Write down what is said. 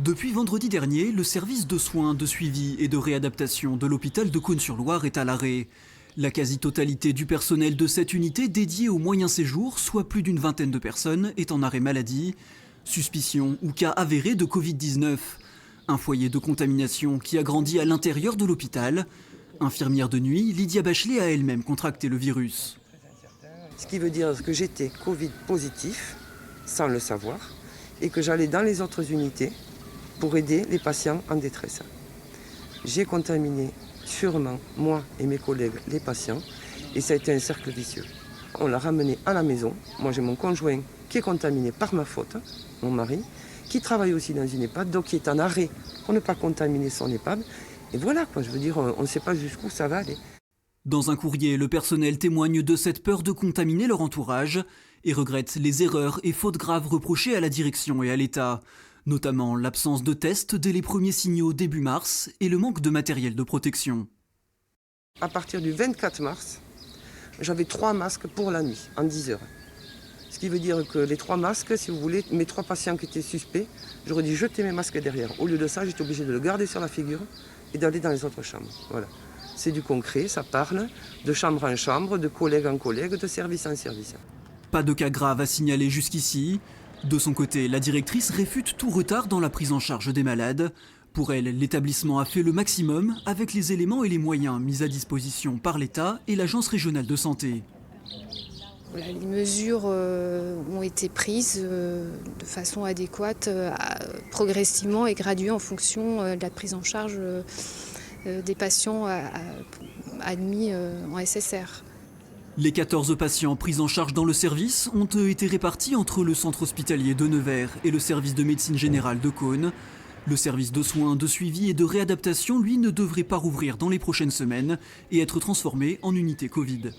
Depuis vendredi dernier, le service de soins, de suivi et de réadaptation de l'hôpital de Cosne-sur-Loire est à l'arrêt. La quasi-totalité du personnel de cette unité dédiée aux moyens séjours, soit plus d'une vingtaine de personnes, est en arrêt maladie. Suspicion ou cas avéré de Covid-19. Un foyer de contamination qui a grandi à l'intérieur de l'hôpital. Infirmière de nuit, Lydia Bachelet a elle-même contracté le virus. Ce qui veut dire que j'étais Covid positif, sans le savoir, et que j'allais dans les autres unités pour aider les patients en détresse. J'ai contaminé sûrement, moi et mes collègues, les patients, et ça a été un cercle vicieux. On l'a ramené à la maison. Moi, j'ai mon conjoint qui est contaminé par ma faute, mon mari, qui travaille aussi dans une EHPAD, donc qui est en arrêt pour ne pas contaminer son EHPAD. Et voilà, quoi, je veux dire, on ne sait pas jusqu'où ça va aller. Dans un courrier, le personnel témoigne de cette peur de contaminer leur entourage et regrette les erreurs et fautes graves reprochées à la direction et à l'État, notamment l'absence de tests dès les premiers signaux début mars et le manque de matériel de protection. À partir du 24 mars, j'avais 3 masques pour la nuit, en 10 heures. Ce qui veut dire que les 3 masques, si vous voulez, mes 3 patients qui étaient suspects, j'aurais dû jeter mes masques derrière. Au lieu de ça, j'étais obligé de le garder sur la figure et d'aller dans les autres chambres. Voilà. C'est du concret, ça parle de chambre en chambre, de collègue en collègue, de service en service. Pas de cas graves à signaler jusqu'ici. De son côté, la directrice réfute tout retard dans la prise en charge des malades. Pour elle, l'établissement a fait le maximum avec les éléments et les moyens mis à disposition par l'État et l'Agence régionale de santé. Voilà, les mesures ont été prises de façon adéquate, progressivement et graduée en fonction de la prise en charge des patients admis en SSR. Les 14 patients pris en charge dans le service ont été répartis entre le centre hospitalier de Nevers et le service de médecine générale de Cosne. Le service de soins, de suivi et de réadaptation, lui, ne devrait pas rouvrir dans les prochaines semaines et être transformé en unité Covid.